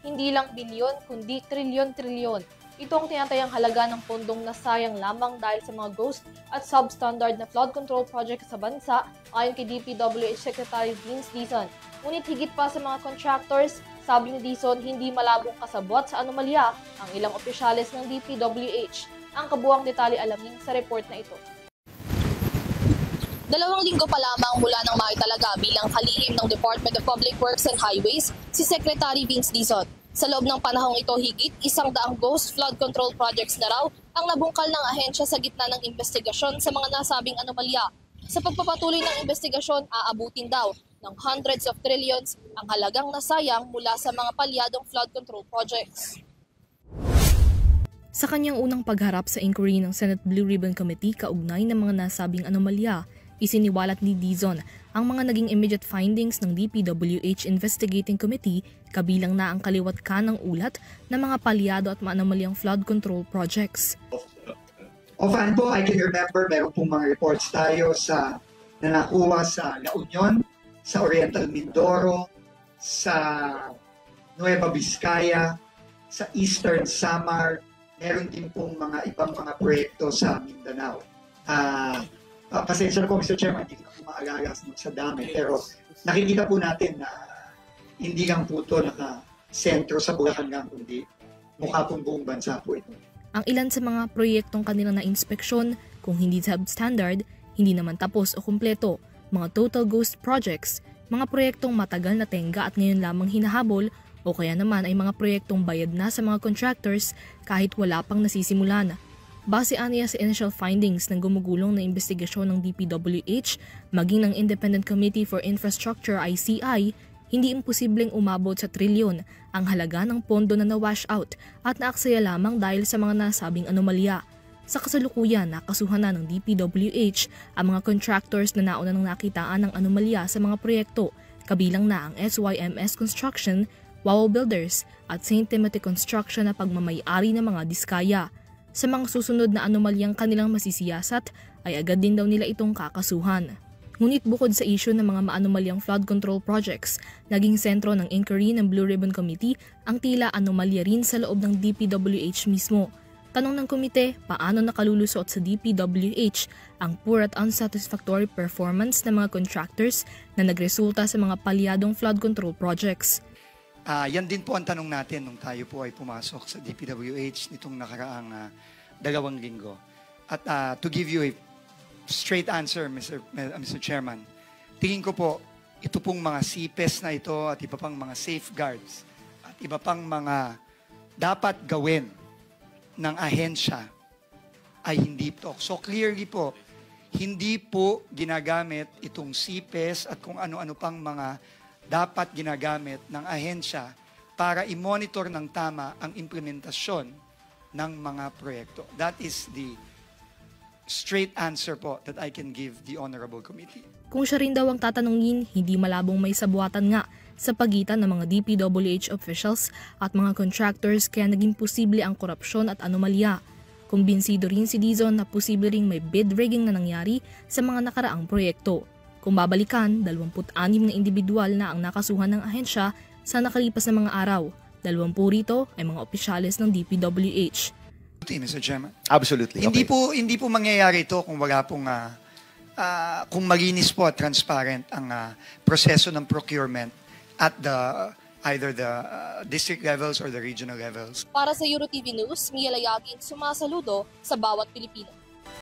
hindi lang bilyon kundi trilyon-trilyon. Ito ang tinatayang halaga ng pondong nasayang lamang dahil sa mga ghost at substandard na flood control project sa bansa ayon kay DPWH Secretary Vince Dizon. Ngunit higit pa sa mga contractors, sabi ni Dizon, hindi malabong kasabwat sa anomalya ang ilang opisyales ng DPWH. Ang kabuuang detalye alamin sa report na ito. 2 linggo pa lamang mula nang maitalaga bilang kalihim ng Department of Public Works and Highways si Secretary Vince Dizon. Sa loob ng panahong ito, higit 100 ghost flood control projects na raw ang nabungkal ng ahensya sa gitna ng investigasyon sa mga nasabing anomalya. Sa pagpapatuloy ng investigasyon, aabutin daw ng hundreds of trillions ang halagang nasayang mula sa mga palyadong flood control projects. Sa kanyang unang pagharap sa inquiry ng Senate Blue Ribbon Committee kaugnay ng mga nasabing anomalya, isiniwalat ni Dizon ang mga naging immediate findings ng DPWH Investigating Committee kabilang na ang kaliwat kanang ulat ng mga palyado at maanomalyang flood control projects. Offhand po, I can remember meron pong mga reports tayo na nakuha sa La Union, sa Oriental Mindoro, sa Nueva Vizcaya, sa Eastern Samar, meron din pong mga ibang mga proyekto sa Mindanao. Pasensya na po, Mr. Chairman, hindi ko maalagas sa dami, pero nakikita po natin na hindi lang po ito naka-sentro sa Bulacan lang, kundi mukha pong buong bansa po ito. Ang ilan sa mga proyektong kanilang na-inspeksyon, kung hindi substandard, hindi naman tapos o kumpleto, mga total ghost projects, mga proyektong matagal na tenga at ngayon lamang hinahabol, o kaya naman ay mga proyektong bayad na sa mga contractors kahit wala pang nasisimulan. Base aniya sa initial findings ng gumugulong na investigasyon ng DPWH, maging ng Independent Committee for Infrastructure ICI, hindi imposibleng umabot sa trilyon ang halaga ng pondo na na-wash out at naaksaya lamang dahil sa mga nasabing anomalya. Sa kasalukuyan, nakasuhan na ng DPWH ang mga contractors na nauna nang nakitaan ng anomalya sa mga proyekto, kabilang na ang SYMS Construction, Wow Builders at St. Timothy Construction na pagmamay-ari ng mga diskaya. Sa mga susunod na anomalyang kanilang masisiyasat ay agad din daw nila itong kakasuhan. Ngunit bukod sa issue ng mga maanomalyang flood control projects, naging sentro ng inquiry ng Blue Ribbon Committee ang tila anomalya rin sa loob ng DPWH mismo. Tanong ng komite, paano nakalulusot sa DPWH ang poor at unsatisfactory performance ng mga contractors na nagresulta sa mga palyadong flood control projects. Yan din po ang tanong natin nung tayo po ay pumasok sa DPWH nitong nakaraang 2 linggo. At to give you a straight answer, Mr. Chairman, tingin ko po, ito pong mga CPES na ito at iba pang mga safeguards at iba pang mga dapat gawin ng ahensya ay hindi ito. So clearly po, hindi po ginagamit itong CPES at kung ano-ano pang mga dapat ginagamit ng ahensya para i-monitor ng tama ang implementasyon ng mga proyekto. That is the straight answer po that I can give the Honorable Committee. Kung siya rin daw ang tatanungin, hindi malabong may sabuatan nga sa pagitan ng mga DPWH officials at mga contractors kaya naging posible ang korupsyon at anomalya. Kumbinsido rin si Dizon na posible ring may bid rigging na nangyari sa mga nakaraang proyekto. Kung babalikan, 26 na individual na ang nakasuhan ng ahensya sa nakalipas na mga araw. 20 rito ay mga opisyales ng DPWH. Mr. Chairman. Absolutely. Hindi po mangyayari ito kung wala pong kung malinis po at transparent ang proseso ng procurement at either the district levels or the regional levels. Para sa EuroTV News, Mia Layagin, sumasaludo sa bawat Pilipino.